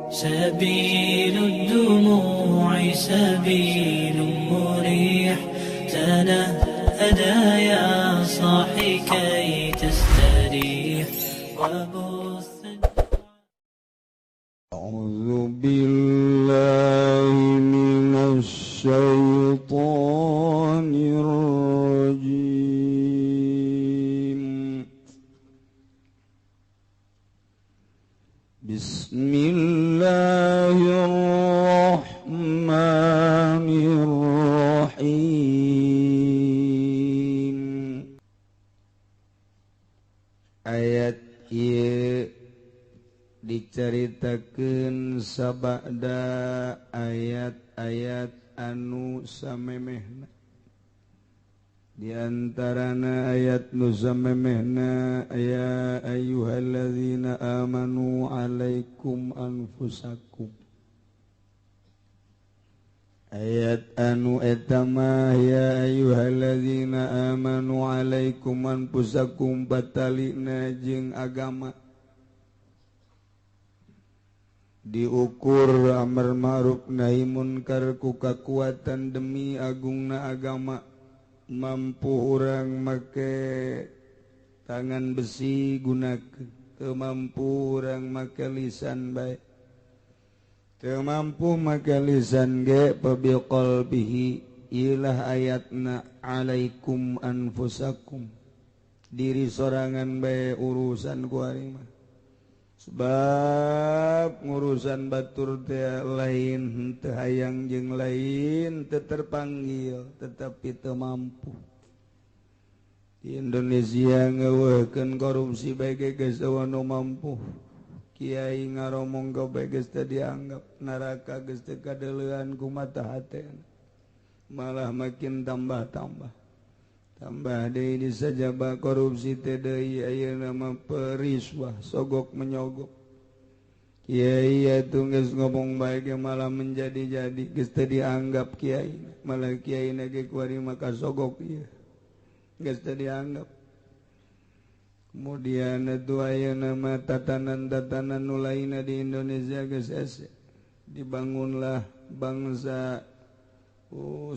سبيل الدموع سبيل مريح تنهدى يا صاحي كي تستريح وبث أعوذ بالله من الشيطان الرجيم بسم الله الرحمن الرحيم ayat ieu diceritakeun sabada ayat-ayat anu samemehna. Di antarana ayat nu samemehna ya ayyuhalladzina amanu alaikum anfusakum. Ayat anu eta mah ya ayyuhalladzina amanu alaikum anfusakum batalina jeung agama. Diukur amar ma'ruf nahi munkar ku kakuatan demi agungna agama. Mampu urang make tangan besi gunakeun, teu mampu urang make lisan bae, teu mampu make lisan ge pabiqalbihi. Ilah ayatna alaikum anfusakum, diri sorangan bae urusan ku ari mah. Sebab ngurusan batur teh lain teu hayang jeung lain teu terpanggil tetapi teu mampu. Di Indonesia ngeuweuhkeun korupsi bae geus nu mampu. Kiai ngaromong ka bae geus teu dianggap, neraka geus teu kadeuleuan ku mata hatena. Malah makin tambah-tambah. Tambah deui disajabah korupsi teh deui ayeuna mah periswah sogok menyogok. Kiai atuh geus ngomong bae ge malah menjadi-jadi geus teu dianggap kiai, malah kiai ge kuari mah kasogok ieu. Geus teu dianggap. Kemudian atuh ayeuna mah tatanan-tatanan nu lainna di Indonesia geus ese. Dibangunlah bangsa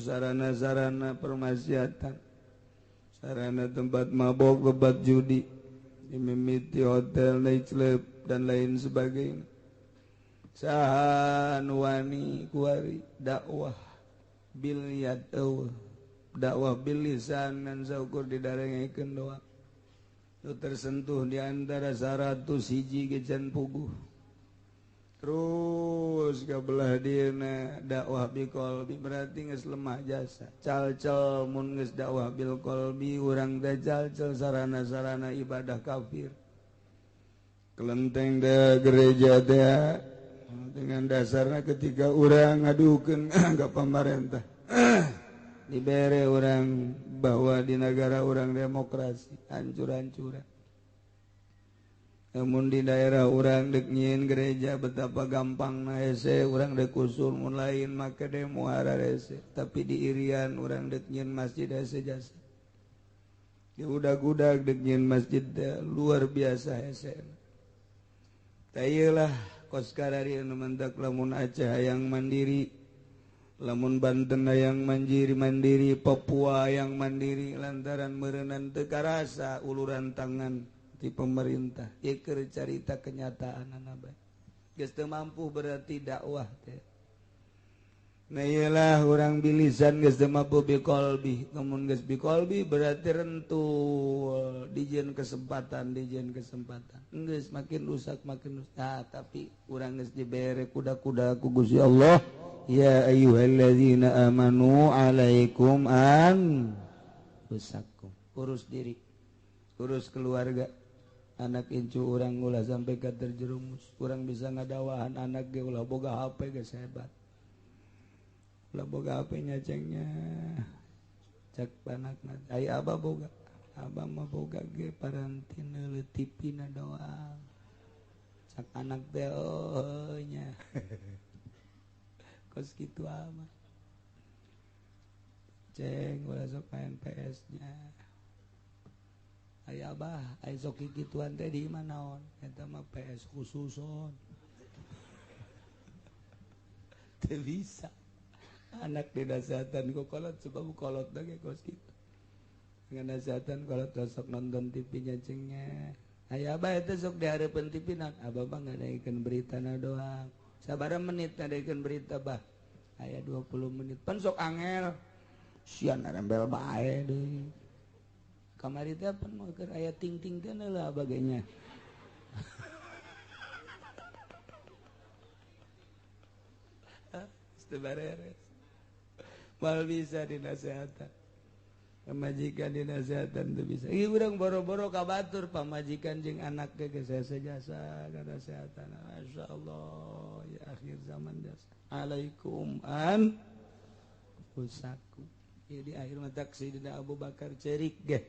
sarana-sarana permaksiatan. Sarana tempat mabok, tempat judi, dimimiti hotel, night club, dan lain sebagainya. Saha nu wani kuari dakwah bil yad dakwah bil lisan dan saukur didarengkeun doa. Nu tersentuh di antara 100 hiji ge can puguh. Terus kabelah dieuna dakwah bil qalbi berarti geus lemah jasa. Calcel mun geus dakwah bil qalbi urang teh calcel sarana-sarana ibadah kafir. Kelenteng da gereja teh dengan dasarna ketika urang ngadukeun ka pamarentah. Dibere urang bahwa di negara urang demokrasi hancur-hancuran. Namun di daerah urang dek nyieun gereja betapa gampangna hese urang dek usul mun lain make demo hararese, tapi di Irian urang dek nyieun masjid hese jasa. Di udag-udag dek nyieun masjid luar biasa hese. Tayeulah kos karari anu mentak lamun Aceh hayang mandiri, lamun Banten hayang mandiri, Papua hayang mandiri lantaran meureunnan teu karasa uluran tangan di pemerintah. Ieu keur carita kenyataanna bae. Geus teu mampu berarti dakwah teh. Nah iyalah urang bilisan geus teu mampu biqalbi. Namun geus biqalbi berarti rentul dijieun kesempatan. Geus makin rusak. Nah, tapi urang geus dibere kuda-kuda ku Gusti Allah. Ya ayyuhalladzina amanu alaikum anfusakum. Urus diri, urus keluarga. Anak incu urang ulah sampai ka terjerumus. Urang bisa ngadawahan anak ge ulah boga HP geus hebat. Ulah boga HP nyacengnya. Cak panakna. Ai abah boga. Abah mah boga ge parantina leutipina doang. Cak anak teh nya. Kos kitu ama. Ceng ulah sok main PS-nya. Aya abah, aya sok gituan teh di mana naon? Eta mah PS khususon. bisa anak dinasehatan kok kolot sebab kolot lagi kos gitu dengan nasehatan kolot sok nonton TV-nya cengnya aya abah itu sok dihareupeun TV nak abah mah ngadaikeun berita na doang sabaraha menit ngadaikeun berita bah aya 20 menit pan sok angel sian rembel bae deui kamari teh pan mah keur aya ting-ting teh lah bagenya Sebareres mal bisa dinasehatan pamajikan dinasehatan tuh bisa ieu urang boro-boro ka batur pamajikan jeung anak teh geus jasa ngasehatan masyaallah ya akhir zaman jasa alaikum an pusaku ieu di akhir mah Sayyidina Abu Bakar cerik ge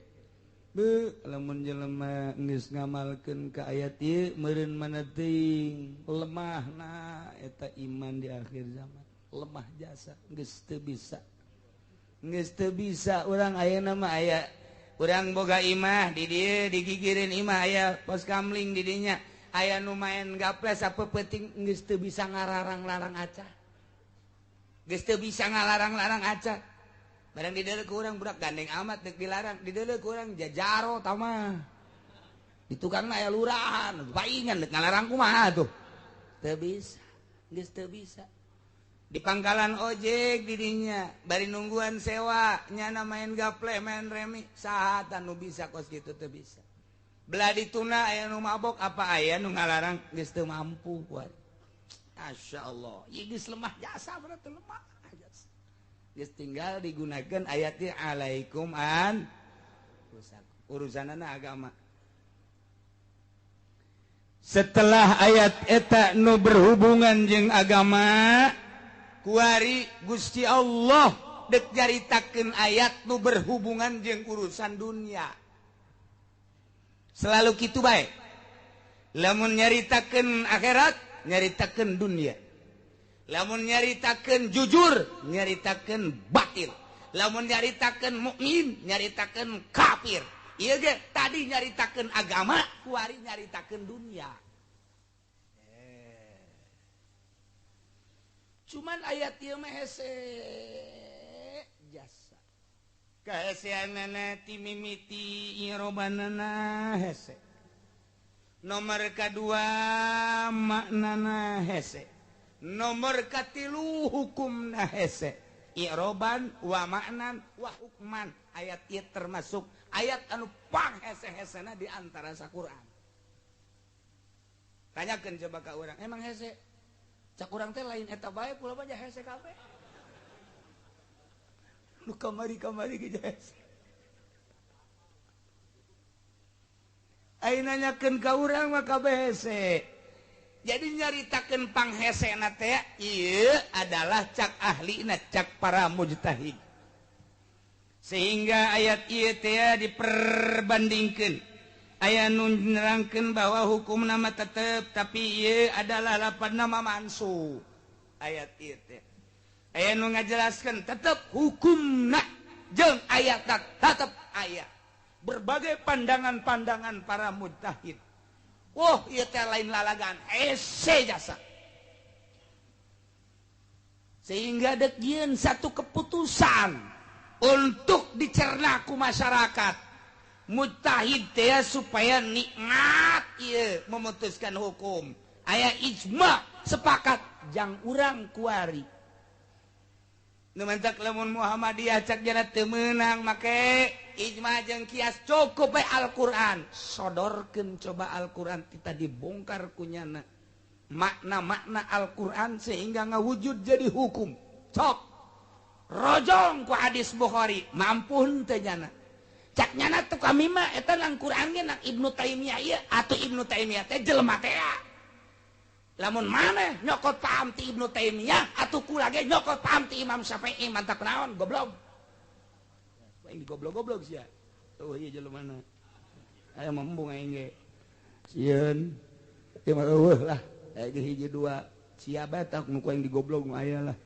be lamun jelema geus ngamalkeun ka ayat ieu meureun mana teuing lemahna eta iman di akhir zaman lemah jasa geus teu bisa urang ayeuna mah aya urang boga imah di dieu digigireun imah aya pos kamling di dinya aya nu maen gaple sapeuting geus teu bisa ngalarang-larang aca geus teu bisa ngalarang-larang aca barang di deuleu ku urang budak gandeng amat deuk dilarang di deuleu ku urang jajaro tah mah di tukangna aya lurahan paingan deuk ngalarang kumaha tuh teu bisa geus teu bisa di pangkalan ojek dirinya bari nungguan sewa nyana main gaple main remi saha nu bisa kos gitu teu bisa belah dituna aya nu mabok apa aya nu ngalarang geus teu mampu kuat masyaallah ieu geus lemah jasa berarti lemah jasa geus tinggal digunakeun ayat ieu alaikum an urusanana agama setelah ayat eta nu berhubungan jeung agama kuari Gusti Allah dek nyaritakeun ayat nu berhubungan jeung urusan dunia selalu kitu bae lamun nyaritakeun akhirat nyaritakeun dunia lamun nyaritakeun jujur nyaritakeun batil lamun nyaritakeun mukmin nyaritakeun kafir ieu ge tadi nyaritakeun agama kuari nyaritakeun dunia cuman ayat ieu mah hese jasa kaheseanana ti mimiti irobanana hese nomor kadua maknana hese nomor katilu hukumna hese iroban wa maknan wa hukman ayat ieu termasuk ayat anu pang hese-hesena di antara saquran tanyakeun coba ka urang emang hese cak urang teh lain eta bae pula mah hese kabeh lu kamari-kamari ge hese ai nanyakeun ka urang mah kabeh hese jadi nyaritakeun panghesena teh ieu adalah cak ahlina cak para mujtahid sehingga ayat ieu teh diperbandingkeun aya nu nerangkeun bahwa hukum nama tetep tapi ieu adalah lapan nama mansuh ayat ieu teh aya nu ngajelaskeun tetep hukumna jeung ayat tetep aya berbagai pandangan-pandangan para mujtahid wah ieu teh lain lalagan hese jasa sehingga dek dieun satu keputusan untuk dicerna ku masyarakat mujtahid teh supaya nikmat ieu memutuskan hukum aya ijma sepakat jang urang kuari nu mantak lamun Muhammadiyah cak jana teu meunang make ijma jeung kias cukup bae Al-Qur'an sodorkeun coba Al-Qur'an kita dibongkar kunyana makna-makna Al-Qur'an sehingga ngawujud jadi hukum sok rojong ku hadis Bukhari mampu henteu nyana cak nyana tuh kami mah eta nang Qur'an ge nang Ibnu Taimiyah ieu atuh Ibnu Taimiyah teh jelema teh lamun maneh nyokot paham ti Ibnu Taimiyah atuh kula ge nyokot paham ti Imam Syafi'i mantap naon goblok aing goblok-goblok sia tuh ieu jelemana aya mambung aing ge sieun ieu mah eueuh lah aya ge hiji dua sia bae tah nu ku aing digoblok nu aya lah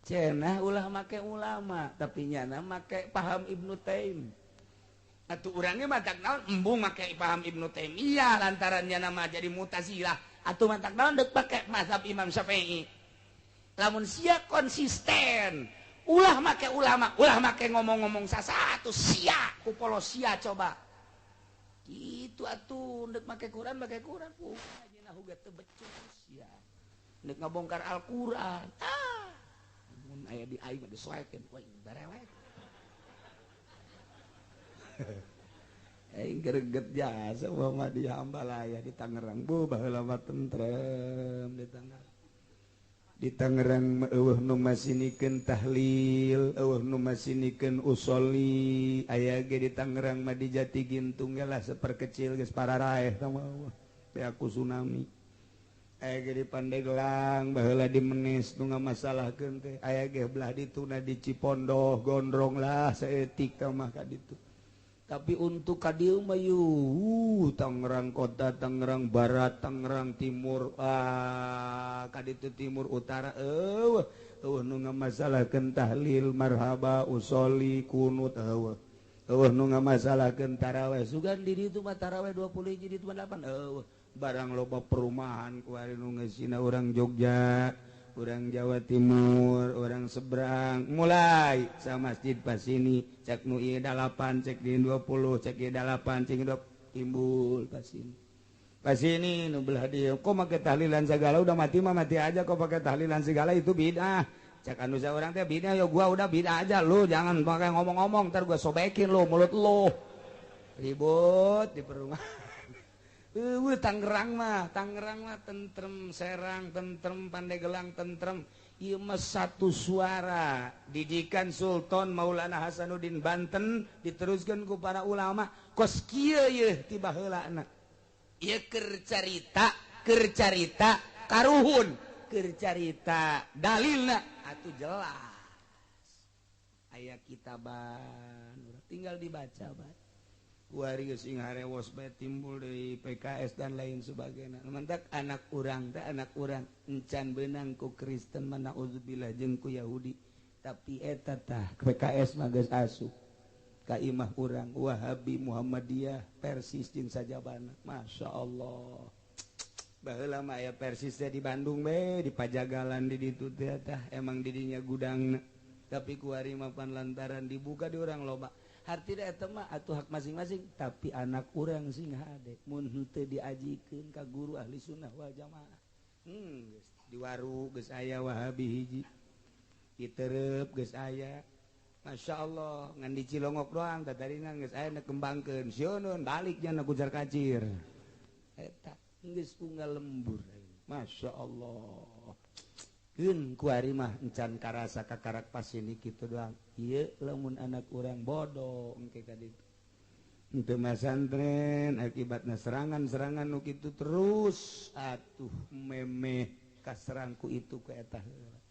cenah ulah make ulama tapi nyana make paham Ibnu Taim atuh urang ge mah tak naon embung make paham Ibnu Taimiyah lantaran nyana mah jadi Mu'tazilah atuh mantak naon deuk pake mazhab Imam Syafi'i. Lamun sia konsisten ulah make ulama ulah make ngomong-ngomong sasatu sia ku polo sia coba gitu atuh deuk make Quran ajina huga teu becus ya deuk ngabongkar Al-Quran mun aya di aing mah disoekeun we barewek aing greget jasa mah di Hambalaya di Tangerang baheula mah tentrem di Tangerang eueuh nu masinikeun tahlil eueuh nu masinikeun usoli aya ge di Tangerang mah di Jatigintung ge lah saperkecil geus pararaeh tah mah teh aku tsunami aya ge di Pandeglang baheula di Menes nu ngamasalahkeun teh aya ge belah dituna di Cipondoh Gondrong lah saeutik tah mah ka ditu tapi untuk kadieu mah Tangerang Kota Tangerang Barat Tangerang Timur kaditu Timur Utara eueuh nu ngamasalahkeun tahlil marhaba usoli kunut eueuh nu ngamasalahkeun tarawih sugan di ditu mah tarawih 20 hiji di 8 barang loba perumahan kuari nu ngeusina urang Jogja urang Jawa Timur urang seberang mulai sa masjid pas ini cek nu ieu 8 cek di 20 cek ieu 8 cek 20 timbul pas ini nu belah dieu kok make tahlilan segala udah mati mah mati aja kok pakai tahlilan segala itu bid'ah cek anu saurang teh bid'ah ya gua udah bid'ah aja lu jangan pakai ngomong-ngomong ntar gua sobekin lu mulut lu ribut di perumahan Tangerang mah tentrem Serang tentrem Pandeglang tentrem ieu mah satu suara didikan Sultan Maulana Hasanuddin Banten diteruskeun ku para ulama kos kieu yeuh ti baheulana ieu keur carita karuhun keur carita dalilna atuh jelas aya kitaban tinggal dibaca bae kuari geus ing harewos bae timbul dari PKS dan lain sebagainya mantak anak urang encan beunang ku Kristen mana uzubillah jeung ku Yahudi tapi eta tah PKS mah geus asup ka imah urang Wahabi Muhammadiyah Persis jeung sajabana masyaallah baheula mah aya Persis teh di Bandung be di Pajagalan di ditu teh tah emang di dinya gudangna tapi kuari mah pan lantaran dibuka di urang loba arti eta mah atuh hak masing-masing tapi anak urang sing hade mun henteu diajikeun ka guru ahli sunnah wal jamaah geus di waru geus aya Wahabi hiji di Tereup geus aya masyaallah ngan di Cilongok doang tadaringan geus aya na kembangkeun sioneun balik jangan kujar kacir eta geus unggal lembur masyaallah keun kuari mah encan karasa kakarak pasini kitu doang ieu lamun anak urang bodoh engke ka ditu henteu masantren akibatna serangan nu kitu terus atuh memeh kaserangku itu ku eta heula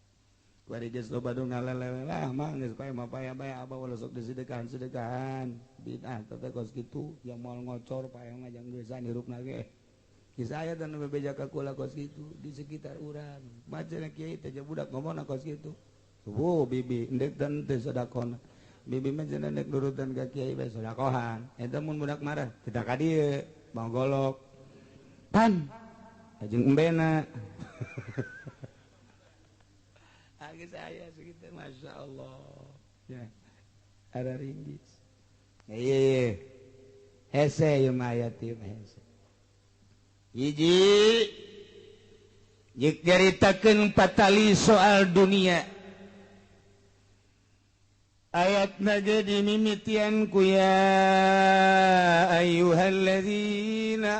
kuari geus loba nu ngalelewe lah mah geus pae mapaya-paya abah walau sok sedekahan bid'ah teh kos kitu yang moal ngocor pae mah jang geusaan hirupna ge saya dan bebeja kakula kos gitu di sekitar urang macana kiai teh budak ngomongna kos gitu bibi endek dan teu sedekahna bibi mah cenah nek nurutan ka kiai bae sedekahan eta mun budak marah kita ka dieu bang golok pan jeung embena geus aya sekitar masyaallah ya ada ringgis ieu hese ieu mah aya ti hese hiji jik nyaritakeun patali soal dunia ayatna ge dimimitian ku ya ayyuhalladzina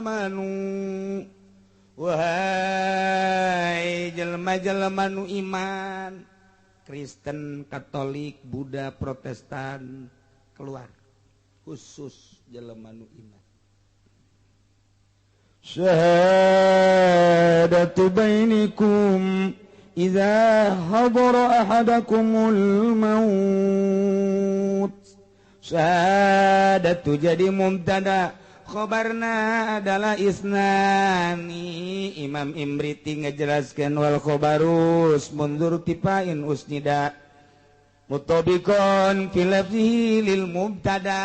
amanu wahai jelema-jelema nu iman Kristen Katolik Buddha Protestan keluar khusus jelema nu iman syahadatu bainikum idza hadara ahadakumul maut syahadatu jadi mubtada khobarna adalah isnani Imam Imriti ngejelaskan wal khobarus mundur tipain usnida mutabikon filafzihi lil mubtada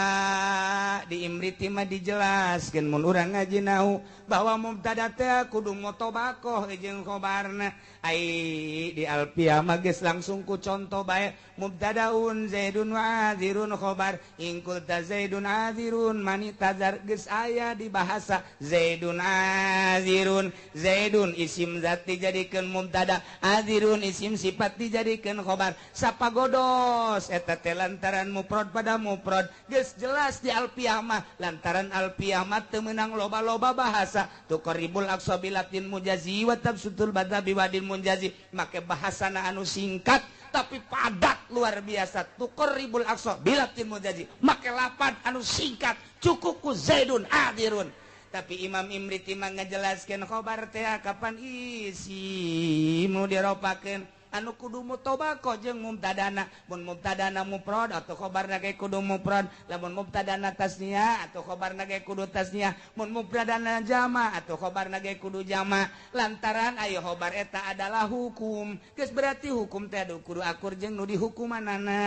di Imriti mah dijelaskeun mun urang ngaji nahu bahwa mubtada teh kudu mutobakoh jeung khobarna ai di alfiah mah geus langsung ku contoh bae mubtadaun zaidun wa azirun khobar ingkul ta zaidun azirun mani tazar geus aya di bahasa zaidun azirun zaidun isim zat dijadikeun mubtada azirun isim sifat dijadikeun khobar sapagodos eta teh lantaran mufrad pada mufrad geus jelas di alfiah mah lantaran alfiah mah teu meunang loba-loba bahasa tuqribul aqsa bilatin mujazi wa tabsutul bada biwadil munjazi make bahasana anu singkat tapi padat luar biasa tuqribul aqsa bilatin mujazi make lapan anu singkat cukup ku zaidun adirun tapi Imam Imriti mah ngajelaskeun khobar teh kapan isim nu diropakeun anu kudu mutobako jeung mubtadana mun mubtadana mufrad atau khobarna ge kudu mufrad lamun mubtadana tasniah atau khobarna ge kudu tasniah mun mubtadana jama atau khobarna ge kudu jama lantaran aya khobar eta adalah hukum geus berarti hukum teh kudu akur jeung nu dihukumanana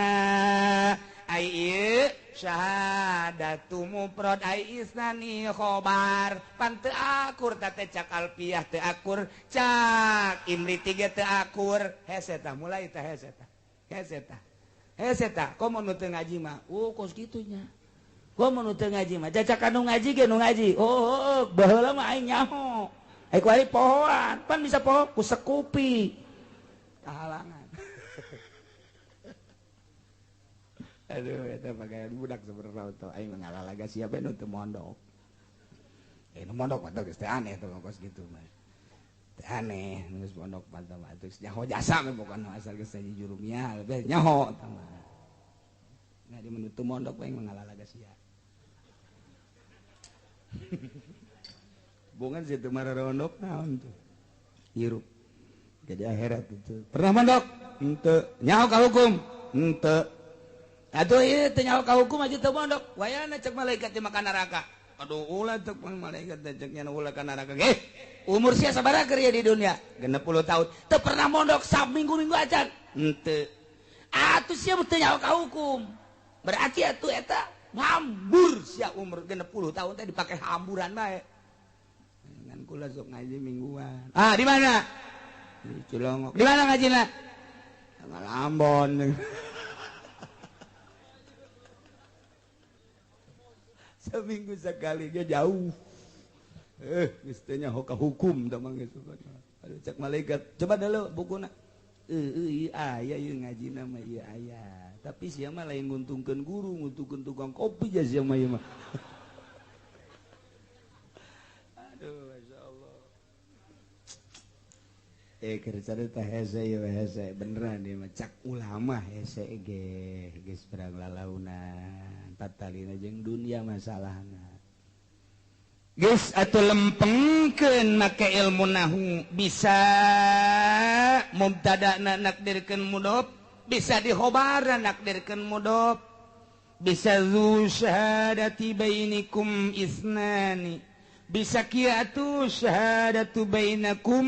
ai ieu syahadatu mufrad ai isnani khobar pan teu akur teh cak alfiah teu akur cak imriti ge teu akur hese tah mulai tah hese tah komo nu teu ngaji mah kos kitunya komo nu teu ngaji mah cacak anu ngaji ge nu ngaji baheula mah aing nyaho ai kuari pohoan pan bisa poho ku sekupi tahalangan aduh eta pagawean budak sabenerna teh aing ngalalaga siapa nu teu mondok nu mondok mah geus teh aneh teh kos kitu mah teh aneh geus mondok mah teh nyaho jasa mah pokona asal geus saji jurumiah lebih nyaho tah mah nah di menutu mondok aing ngalalaga sia bungan situ mararondok naon tuh hirup jadi akhirat itu pernah mondok henteu nyaho ka hukum henteu aduh ieu teu nyaho ka hukum aja teu mondok wayana cek malaikat di makan neraka aduh ulah teu malaikat cek nya ulah ka neraka ge umur sia sabaraha keur di dunia 60 tahun teu pernah mondok saminggu-minggu acan henteu atuh sia teu nyaho ka hukum berarti atuh eta ngambur sia umur 60 tahun teh dipake hamburan bae ngan kula sok ngaji mingguan di mana di Cilongok di mana ngajina Ngalaambon seminggu sekali dia jauh mestinya hoka hukum tamang gitu ada cek malaikat coba dulu bukuna aya ieu ngaji nama ieu aya tapi sia mah lain nguntungkeun guru nguntungkeun tukang kopi aja sia mah ieu mah aduh masyaallah kerja teh hese ieu hese beneran ieu mah cak ulama hese ge geus perang lalaunan tatalina jeung dunia masalahna geus atuh lempengkeun make ilmu nahu bisa mubtadana nakdirkeun mudhof bisa dikhobaran nakdirkeun mudhof bisa zu syahadati bainikum isnani bisa kiatu syahadatu bainakum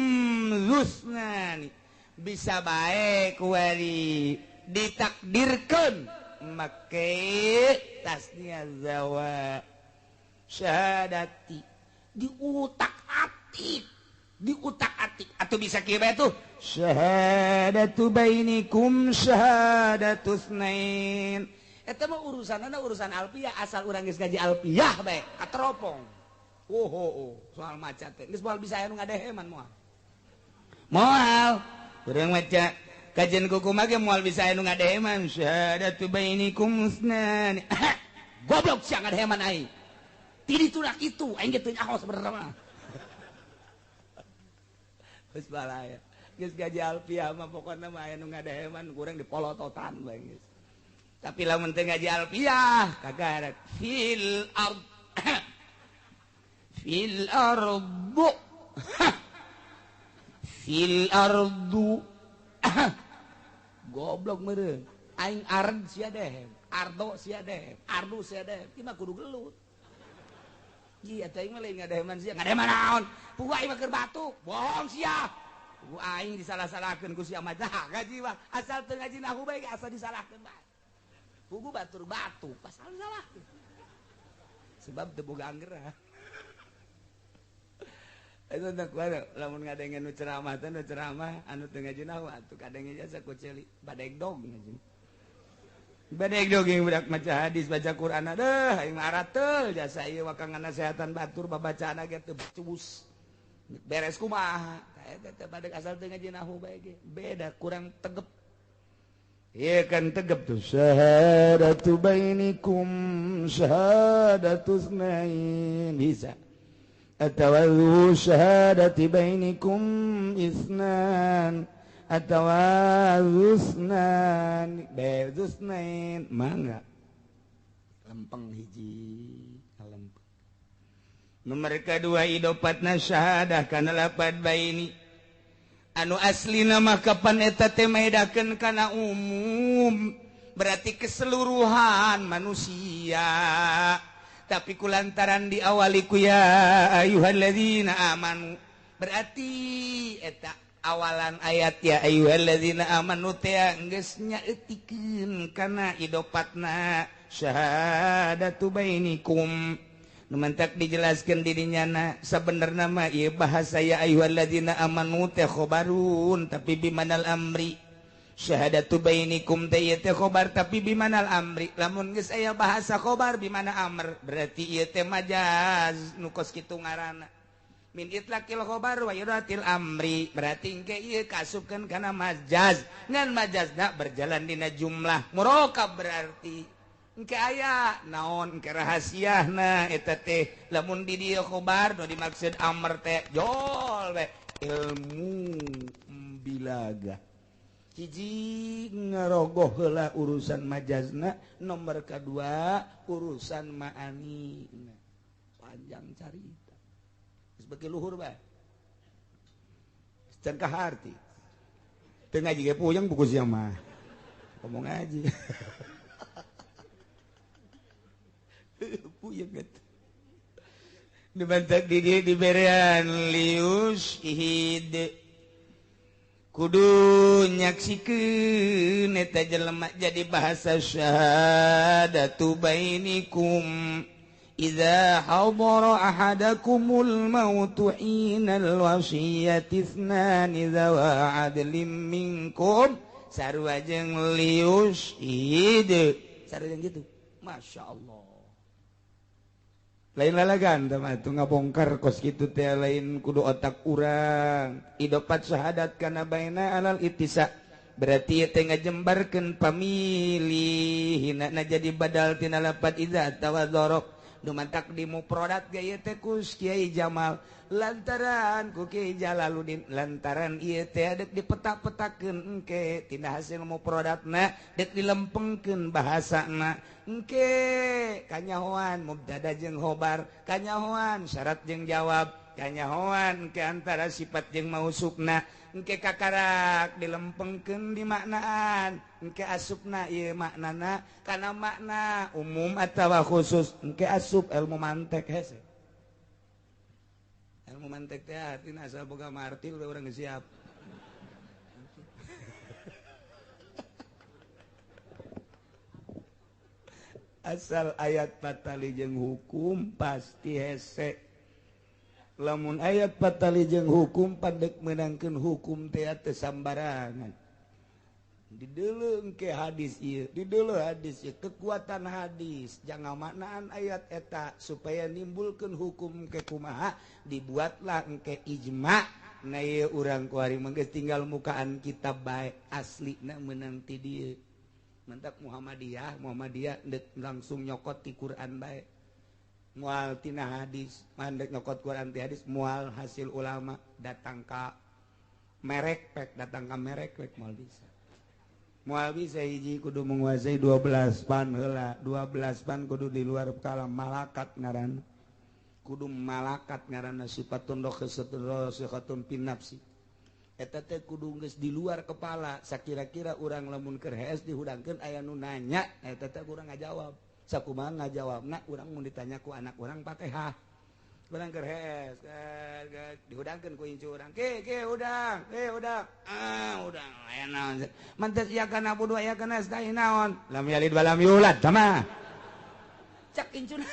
zusnani bisa bae kuari ditakdirkeun make tasniah zawa syahadati diutak-atik atau bisa kieu bae tuh syahadatu bainikum syahadatu tsnain eta mah urusanna urusan alfiah asal urang geus ngaji alfiah bae kateropong soal maca teh geus moal bisa anu ngadeheman moal urang maca kajian kuku mah ge moal bisa anu ngadeheman syahadatu bainikum tsnain goblok sia ngadeheman aing tidi turak itu aing ge teu nyaho sabenerna mah geus balaya geus gaji alfiah mah pokona mah aya nu ngadeheman kurang dipolototan bae geus tapi lamun teu ngaji alfiah kagarak fil ardu goblok meureun aing ard sia dehem ardo sia dehem ardu sia dehem ieu mah kudu gelut ieu eta aing mah lain ngadeheman sia ngadeheman naon pugu aing mah keur batuk bohong sia pugu aing disalah-salahkeun ku sia mah ngaji mah asal teu ngaji nahu bae asal disalahkeun bae pugu batur batuk pasal salahkeun sebab teu boga anggeran Itu tak kuat, lamun ngadengen nu ceramah teh nu ceramah anu teu ngajinahu atuh kadenge jasa ku ceuli badeg dog ngajin. Badeg dog yang budak maca hadis baca Quran deuh aing arateul jasa ieu wakangan nasehatan batur babacaan ge teu cus. Beres kumaha? Eta teh badeg asal teu ngajinahu bae ge. Beda kurang tegep. Ieu kan tegep tuh syahadatu bainikum syahadatu tsnain bisa. Atawadhu syahadati bainikum isnan atawadhusnan bezusnain mangga lempeng hiji lempeng nomor kedua idopatna syahadah kana lapad baini anu asli nama kapan eta teh maedakeun kana umum berarti keseluruhan manusia tapi kulantaran diawali ku ya ayyuhalladzina amanu berarti eta awalan ayat ya ayyuhalladzina amanu teh geus nyaeutikeun kana idopatna syahadatu bainikum nu mantak dijelaskeun di dinyana sabenerna mah ieu bahasa ya ayyuhalladzina amanu teh khobarun tapi bimanal amri syahadatu bainikum teh ieu teh khobar tapi bimanal amri lamun geus aya bahasa khobar bimana amr berarti ieu teh majaz nu kos kitu ngaranna min itlaqil khobar wa yuratil amri berarti engke ieu kasupkeun kana majaz ngan majazna berjalan dina jumlah murakab berarti engke aya naon engke rahasiana eta teh lamun di dieu khobar nu dimaksud amr teh jol we ilmu bilaga hiji ngarogoh heula urusan majazna nomor kedua urusan ma'ani panjang carita geus beuki luhur bae can kaharti teu ngaji ge puyeng buku sia mah ngomong ngaji puyeng eta dibantak di dieu diberean lius ihid kudu nyaksikeun eta jelema jadi bahasa syahadatu bainikum idza hadara ahadakumul mautu hinal wasiyati ithnani dzawa adlin minkum sarua jeung lius ide sarua jeung gitu masyaallah lain lalagan mah tuh ngabongkar kos kitu teh lain kudu otak urang idopat syahadat kana baina alal ittisa berarti teh ngajembarkeun pamilih hinana jadi badal tina lapad idza tawadharab nu mantak di mufradat ge ieu teh kus Kiai Jamal lantaran ku Kiai Jalaluddin lantaran ieu teh deuk dipetak-petakeun engke tina hasil mufradatna deuk dilempengkeun bahasana engke kanyahoan mubtada jeung khobar kanyahoan syarat jeung jawab kanyahoan engke antara sifat jeung mausufna engke kakarak dilempengkeun di maknaan engke asupna ieu maknana kana makna umum atawa khusus engke asup ilmu mantek hese ilmu mantek teh artina asal boga martil urang geus siap asal ayat patali jeung hukum pasti hese lamun ayat patali jeung hukum padek menangkeun hukum teh teu sambarangan dideuleu engke hadis ieu dideuleu hadis ieu kekuatan hadis jangan maknaan ayat eta supaya nimbulkeun hukum ke kumaha dibuatlah engke ijma na ieu urang kuari mah geus tinggal mukaan kitab bae aslina meunang ti dieu mantap Muhammadiyah dek langsung nyokot ti Quran bae mual tina hadis mandek nyokot Quran ti hadis mual hasil ulama datang ka merek pek datang ka merek pek mual bisa hiji kudu menguasai 12 pan heula 12 pan kudu di luar kalam malakat ngaran kudu malakat ngaranna sifatun sifatun fin nafsi eta teh kudu geus di luar kepala sakira-kira urang lamun keur hees dihudangkeun aya nu nanya eta teh urang ngajawab sakumaha ngajawabna urang mun ditanya ku anak urang Fatihah urang keur hees dihudangkeun ku incu urang ke udang udang udang aya naon mantes ieu kana budu aya kana nasta'in naon lam yalid walam yulad sama cak incuna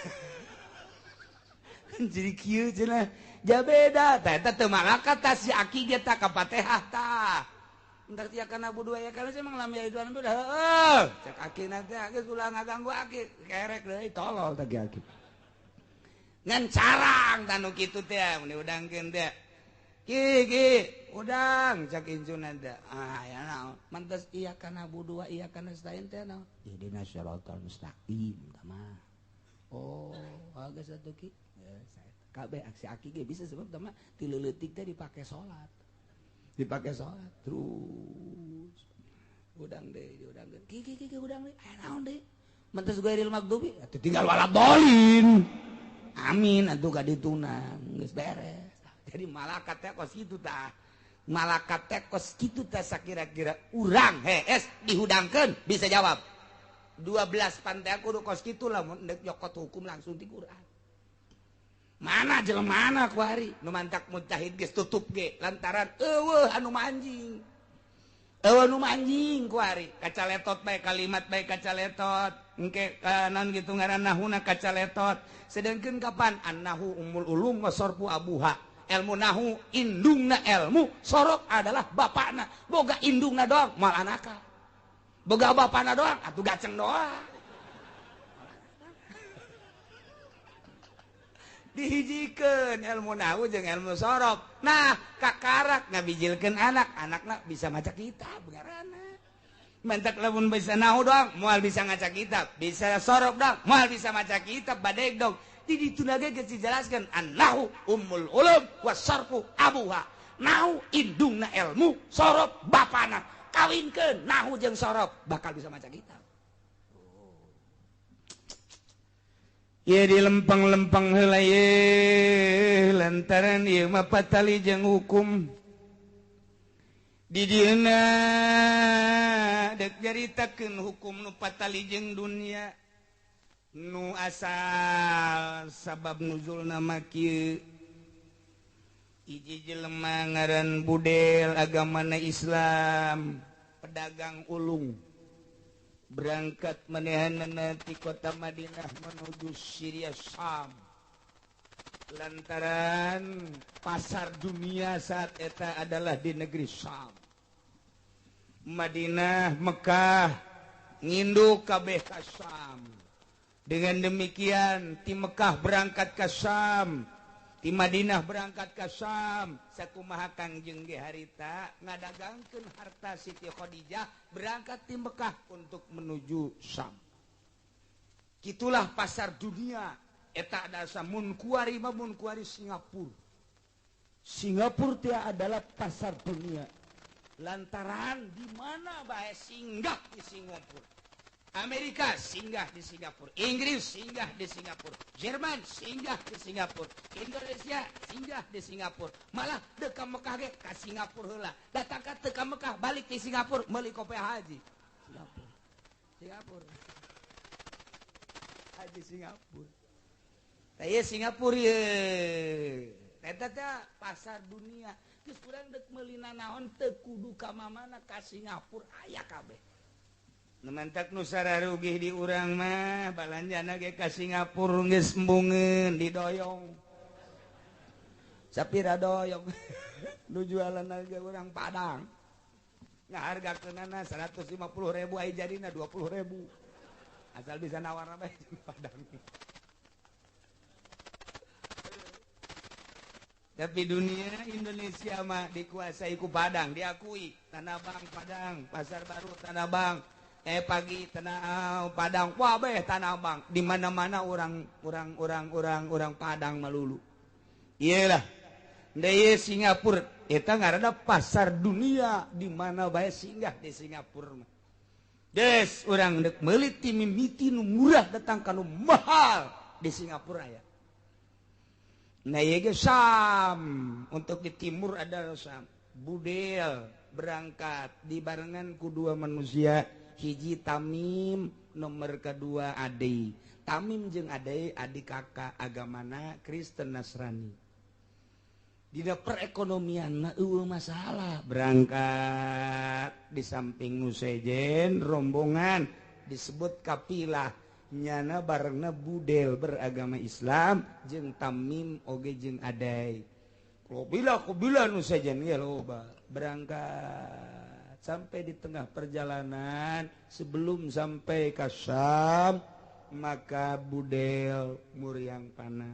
jadi kieu cenah ja beda eta teu malakat tah si aki ge tah ka Fatihah tah entar tia kana budua ya kana emang lam ya itu anu udah heuh cek aki nanti geus ulah ngaganggu aki kerek deui tolol tah aki ngan carang tanu kitu teh mun diudangkeun teh ki udang cak incunan teh ya naon mantes iya kana budua iya kana stain teh naon ihdina syiratal mustaqim tah mah oh geus atuh ki kabeh aksi aki ge bisa sebab teh mah ti leuletik teh dipake salat terus udang deh diudangkeun ki udang deh naon deh mantes ghairil maghdubi atuh tinggal walad dolin amin atuh ka ditunang geus beres jadi malakat teh kos kitu tah malakat teh kos kitu tah sakira-kira urang hees dihudangkeun bisa jawab 12 panteh kudu kos kitu lamun deuk nyokot hukum langsung ti Quran mana jelema ku hari nu mantak mujtahid geus tutup ge lantaran eueuh anu manjing ku hari kacaletot bae kalimat bae kacaletot engke naon kitu ngaran nahuna kacaletot sedengkeun kapan annahu ummul ulum wa sarfu abuha ilmu nahu indungna ilmu sorok adalah bapakna boga indungna doang mal anaka boga bapakna doang atuh gaceng doang dihijikeun ilmu nahu jeung ilmu sorok nah kakarak ngabijilkeun anak-anakna bisa maca kitab ngaranna mantak lamun bisa nahu doang moal bisa ngaca kitab bisa sorok doang moal bisa maca kitab badeg dong di ditu lagi geus dijelaskeun annahu ummul ulum wasarfu abuha nahu indungna ilmu sorok bapana kawinkeun nahu jeung sorok bakal bisa maca kitab ye dilempeng-lempeng heula ye lantaran ieu mah patali jeung hukum di dieuna deuk nyaritakeun hukum nu patali jeung dunia nu asal sabab nuzulna mah kieu hiji jelema ngaran budel agamana Islam pedagang ulung berangkat manehanana ti kota Madinah menuju Syria Syam lantaran pasar dunia saat eta adalah di negeri Syam Madinah Mekah nginduk kabeh ka Syam dengan demikian ti Mekah berangkat ke Syam ti Madinah berangkat ke Syam sakumaha Kangjeng ge harita ngadagangkeun harta Siti Khadijah berangkat ti Mekah untuk menuju Syam kitulah pasar dunia eta adalah mun kuari Singapura teh adalah pasar dunia lantaran di mana bae singgah di Singapura Amerika singgah di Singapura, Inggris singgah di Singapura, Jerman singgah di Singapura, Indonesia singgah di Singapura, malah dek ka Mekah ge ka Singapura heula. Datang ka teu ka Mekah balik di Singapura meuli kopi haji. Singapura. Haji Singapura. Tah ieu Singapura ye. Eta teh pasar dunia. Geus urang dek meuli nanaon teu kudu ka mamana ka Singapura aya kabeh. Nemantak nu sararugih di urang mah balanjana ge ka Singapura geus embungeun didoyong. Sapira doyong. Nu jualan ge urang Padang. Ngahargakeunana 150.000 aya jadina 20.000. Asal bisa nawarna bae Padang. Tapi dunia Indonesia mah dikuasai ku Padang, diakui Tanah Abang Padang, Pasar Baru Tanah Abang. Pagi Tanah Padang, wah beh Tanah Abang, di mana-mana orang Padang malulu. Iyalah, dari Singapura, eta ngarana pasar dunia di mana bae singgah di Singapura. Des, orang dek meuli ti mimiti nu murah datang ka nu mahal di Singapura ya. Nah ieu ge Syam, untuk di timur ada Syam. Budel berangkat dibarengan ku dua manusia. Hiji Tamim nomor kedua Ade Tamim jeung Ade adik kakak agamana Kristen Nasrani dina perekonomian eueuh masalah berangkat di samping nu sejen rombongan disebut kapilah nyana barengna budel beragama Islam jeung tamim oge jeung adai. Bila nu sajan ya loba berangkat sampai di tengah perjalanan sebelum sampai ke Syam maka budel muriang panas.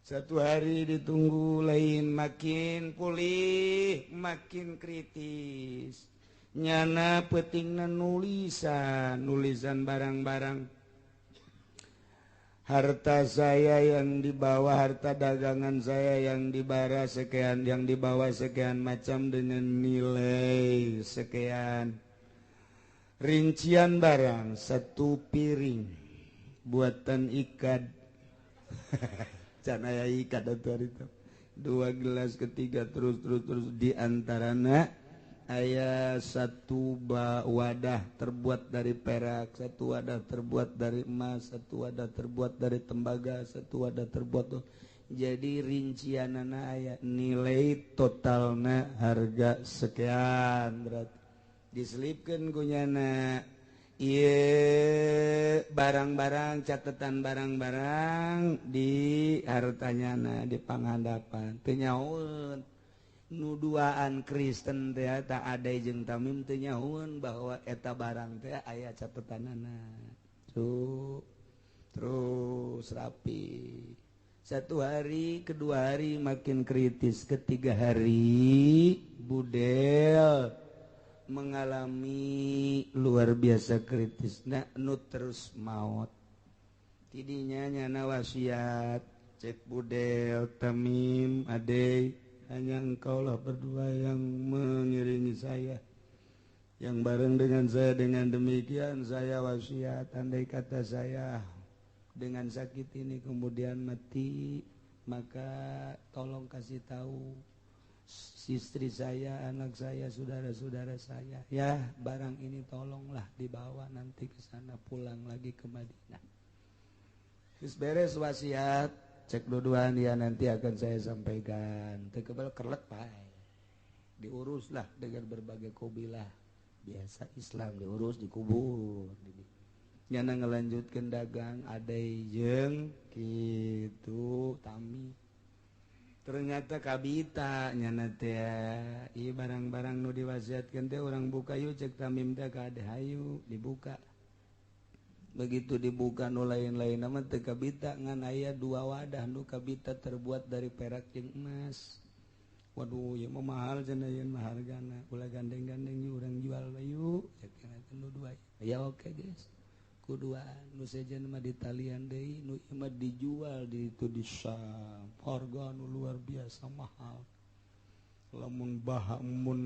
Satu hari ditunggu lain makin pulih makin kritis. Nyana petingna nulisan barang-barang harta saya yang dibawa, harta dagangan saya yang dibara sekian, yang dibawa sekian macam dengan nilai sekian. Rincian barang 1 piring buatan ikat. Canaya ikat itu. 2 gelas ketiga terus di antarana aya 1 wadah terbuat dari perak, 1 wadah terbuat dari emas, 1 wadah terbuat dari tembaga, 1 wadah terbuat. Jadi rincianana aya nilai totalna harga sekian, berarti diselipkeun ku nyana ieu barang-barang, catatan barang-barang di hartanyana di panghandapan. Teu nyahoeun nuduaan Kristen teh tak ada jeung tamim teu nyahoeun bahwa eta barang teh aya catetanana. Terus rapi. 1 hari, 2 hari makin kritis, 3 hari budel mengalami luar biasa kritis. Nu terus maut. Tidinya nyana wasiat cek budel tamim adei. Hanya engkaulah berdua yang mengiringi saya, yang bareng dengan saya. Dengan demikian saya wasiat, andai kata saya dengan sakit ini kemudian mati, maka tolong kasih tahu istri saya, anak saya, saudara-saudara saya, ya barang ini tolonglah dibawa nanti ke sana, pulang lagi ke Madinah. Terus beres wasiat, cek dua-duaan ya nanti akan saya sampaikan. Tekebal kerlek pai. Diuruslah dengan berbagai kabilah. Biasa Islam diurus dikubur. Nyana ngelanjutkeun dagang adai jeung kitu tami. Ternyata kabita nyana teh ieu barang-barang nu diwasiatkeun teh urang buka yuk cek tamim teh ka ade hayu dibuka. Begitu dibuka nu lain-lain nama teu kabita ngan aya 2 wadah nu kabita terbuat dari perak jeung emas. Waduh ieu mah mahal cenah yeun mah hargana. Ulah gandeng-gandeng yuk urang jual bae yuk. Cek nu 2. Ya oke guys. Kuduaan nu sejen mah di talian deui, nu ieu mah dijual di itu di Syam. Harga nu luar biasa mahal. Lamun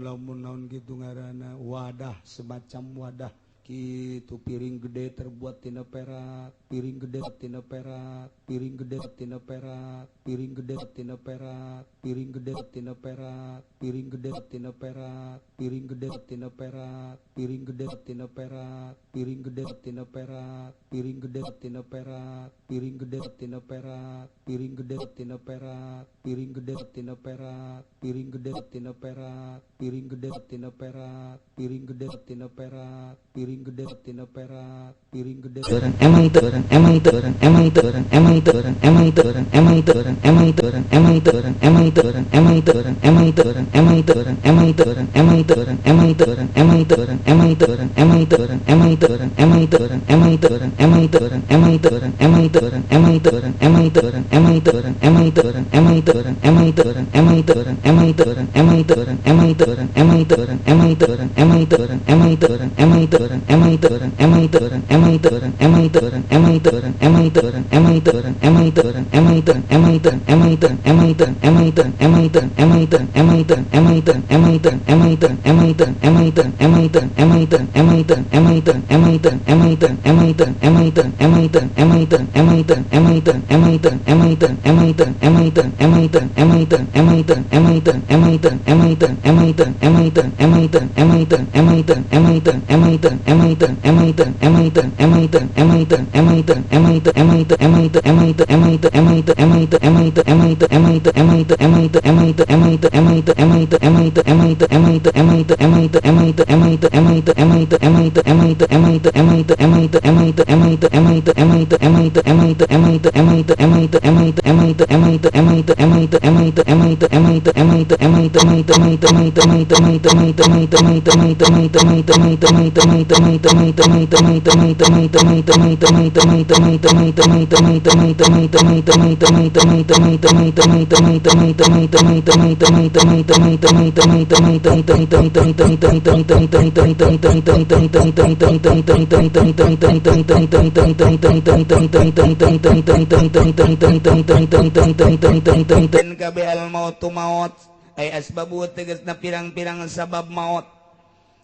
lamun naon kitu ngaranna wadah, semacam wadah kitu, piring gede terbuat tina perak, piring gede tina perak, piring gede tina perak, piring gede tina perak, piring gede tina perak, piring gede tina perak, piring gede tina perak, piring gede tina perak, piring gede tina perak, piring gede tina perak, piring gede tina perak, piring gede tina perak, piring gede tina perak, piring gede tina perak, piring gede tina perak, piring gede tina perak, piring gede tina perak, piring gede. Emang tuh emang kabeh maut maut asbabu tegasna pirang-pirang sabab maut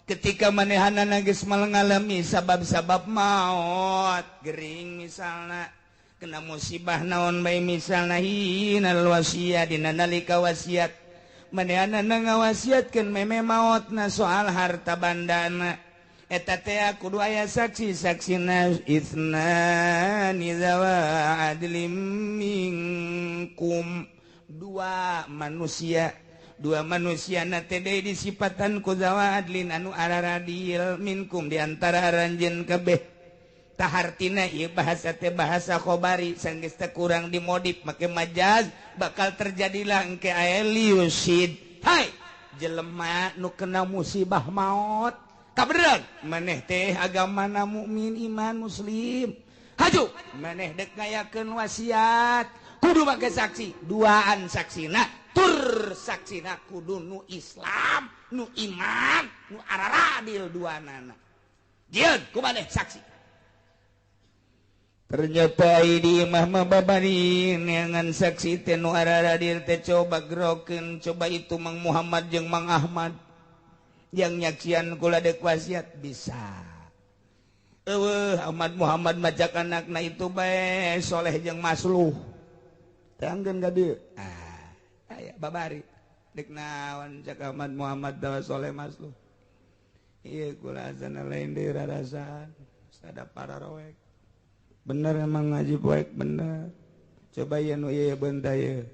ketika manehanana geus ngalami sabab-sabab maut gering misalna kena musibah naon bae misalna hinal wasiat dina nalika wasiat manehanana ngawasiatkeun meme mautna soal harta bandana eta teh kudu aya saksi-saksina itsnani zawa adlim minkum dua manusia na teh disipatan ku zawa adlin anu araradil minkum diantara ranjeun kabeh tahartina ieu bahasa teh bahasa khobari sanggeus teh kurang dimodif make majaz bakal terjadilah engke aya liusid hai jelema nu kena musibah maut kabeneran maneh teh agamana mukmin iman muslim haju maneh dek ngayakeun wasiat kudu make saksi duaan saksina tur saksina kudu nu Islam nu iman nu araradil duanana dieun ku maneh saksi ternyata di imah mah babari neangan saksi teh nu araradil teh coba gerokeun coba itu Mang Muhammad jeung Mang Ahmad yang nyaksian kula dek wasiat bisa Ahmad Muhammad majak anakna itu bae soleh jeung masluh tanggeun ka dieu aya babari dek naon cak Ahmad Muhammad dawa soleh masluh ieu kula azana lain deui rarasan sada para roek bener emang ngaji poek bener coba ya nu ieu beunta ieu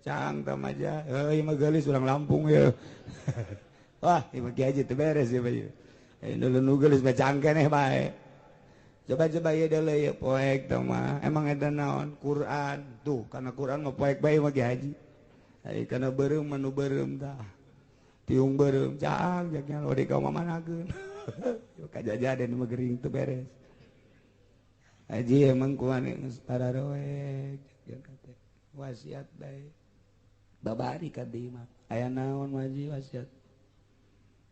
cang tamaja ieu mah geulis urang Lampung ieu wah ieu mah haji teu beres ieu ieu dulu nu geulis mah cang keneh bae coba ieu deuleu ieu poek tah mah emang eta naon Quran tuh kana Quran mah poek bae mah haji ai kana beureum mah nu beureum tah tiung beureum cang jaknya lo di ka mamanakeun kajajaden mah gering teu beres haji emang kuane geus para roek wasiat bae babari ka dieu mah aya naon haji wasiat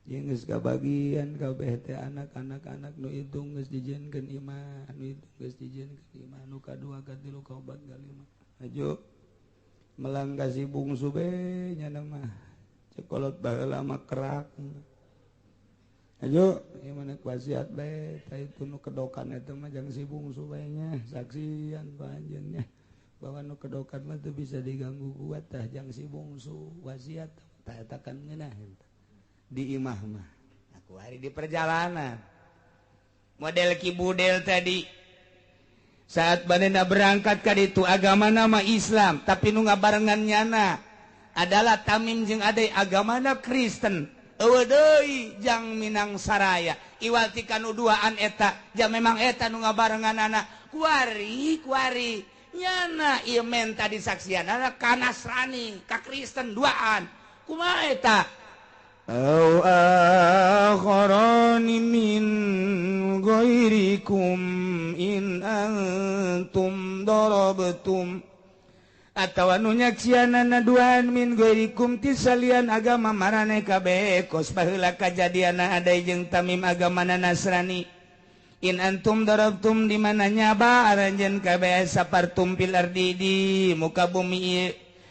jeung geus kabagian kabeh teh anak-anak nu itu geus dijieunkeun iman nu itu geus dijieunkeun iman nu kadua katilu kaopat kalima ajo melang kasih bungsu be nya mah cekolot baheula mah kerak ayo ieu mah wasiat bae tah itu nu kedokan eta mah jang si bungsu bae nya saksian panjennya bahwa nu kedokan mah teu bisa diganggu kuat tah jang si bungsu wasiat tah eta kan ngeunah di imah mah aku hari di perjalanan model kibudel tadi saat badanna berangkat ka ditu agama nama Islam tapi nu ngabarengan nyana adalah Tamim jeung Ade agamana Kristen eueuh deui jang Minang Saraya iwal ti kanu duaan eta jang memang eta nu ngabarenganana kuari nyana ieu men tadi saksianana ka Nasrani ka Kristen duaan kumaha eta au akharani min ghairikum in antum darabtum atawa nu nyaksianana duaan min ghairikum ti salian agama maraneh kabeh kos baheula kajadianna Ade jeung Tamim agamana Nasrani in antum darabtum di mana nyaba aranjeun kabeh sapartum fil ardi di muka bumi ieu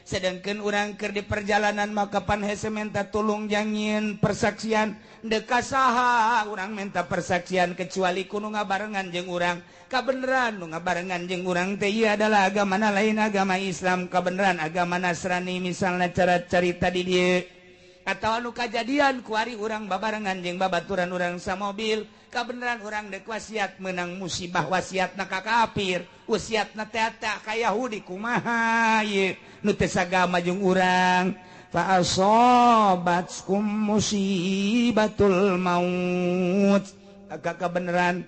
sedangkan urang keur di perjalanan maka pan hese menta tulung jangieun persaksian deka saha urang menta persaksian kecuali kudu ngabarengan jeung urang kabeneran nu ngabarengan jeung urang teh ieu adalah agamana lain agama Islam kabeneran agama Nasrani misalna cara carita di dieu atawa nu kajadian kuari urang babarengan jeung babaturan urang samobil kabeneran urang dek wasiat menang musibah wasiatna ka kafir wasiatna teh ka Yahudi kumaha ieu nu teh sagama jeung urang fa asabatkum musibatul maut kabeneran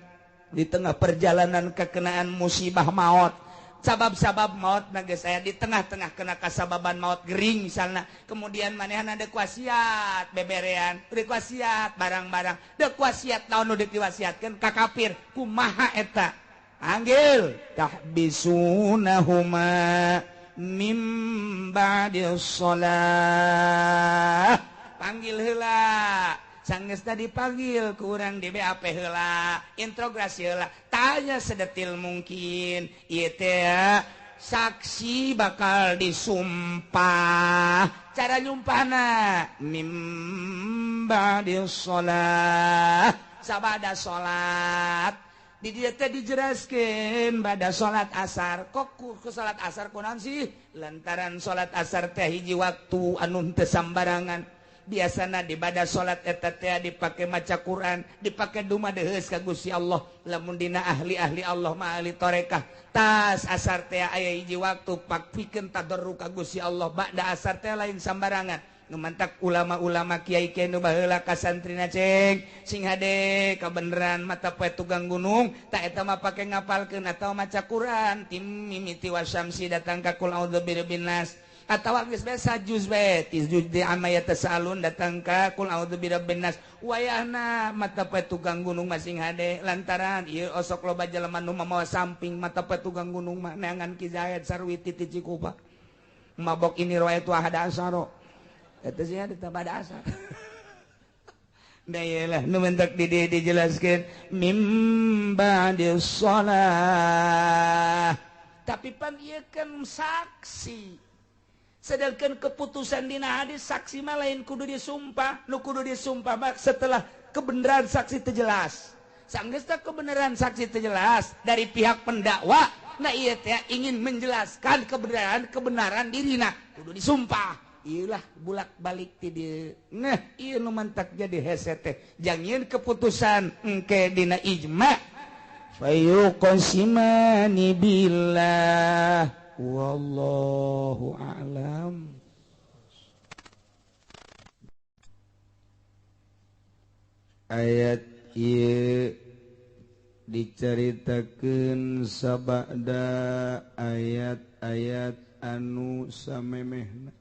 di tengah perjalanan kekenaan musibah maut sabab-sabab maut nage saya di tengah-tengah kena kasababan maut gering misalnya kemudian manehan ada wasiat beberean udah wasiat barang-barang dek wasiat naon nu diwasiatkeun ka kafir kumaha eta anggil tahbisunahuma mim ba'dis shalah panggil heula sanggeus dipanggil kurang di BAP heula introgasi heula tanya sedetil mungkin ieu teh saksi bakal disumpah cara nyumpahna mim ba'dis shalah sabada salat di dieu teh dijelaskeun bada salat asar kok ku salat asar kunaon sih lantaran salat asar teh hiji waktu anu teu sambarangan biasana di bada salat eta teh dipake maca Quran dipake dumadeheus ka Gusti Allah lamun dina ahli-ahli Allah ma ahli tarekah tas asar teh aya hiji waktu pakpikeun tadarruk ka Gusti Allah ba'da asar teh lain sambarangan ngemantak ulama-ulama kiai-kiai nu baheula ka santrina ceng sing hade kabeneran mata poe tugang gunung tak eta mah pake ngapalkeun atawa maca Quran tim mimiti wasyamsi datang ka qul a'udzu birabbin nas atawa geus bae sajuz bae tizuz di amayat tasalun datang ka qul a'udzu birabbin nas wayahna mata poe tugang gunung masing hade lantaran ieu osok loba jelema nu mamawa samping mata poe tugang gunung mah neangan Ki Zahid Sarwiti ti Cikupa mabok ini riwayat ahada asaro eta sih ada pada asar da iyalah nu mentak dijelaskeun mim ba'dis shalah tapi pan ieu kan saksi sedangkan keputusan dina hadis saksi mah lain kudu disumpah nu kudu disumpah mah setelah kebenaran saksi teu jelas sanggeus teh kebenaran saksi teu jelas dari pihak pendakwa nah ieu teh ingin menjelaskan kebenaran dirina kudu disumpah iyalah bulak-balik ti dieu nah ieu nu mantak jadi hese teh jangan keputusan engke dina ijma fayuqsimani billah wallahu a'lam. Ayat ieu dicaritakeun sabada ayat-ayat anu samemehna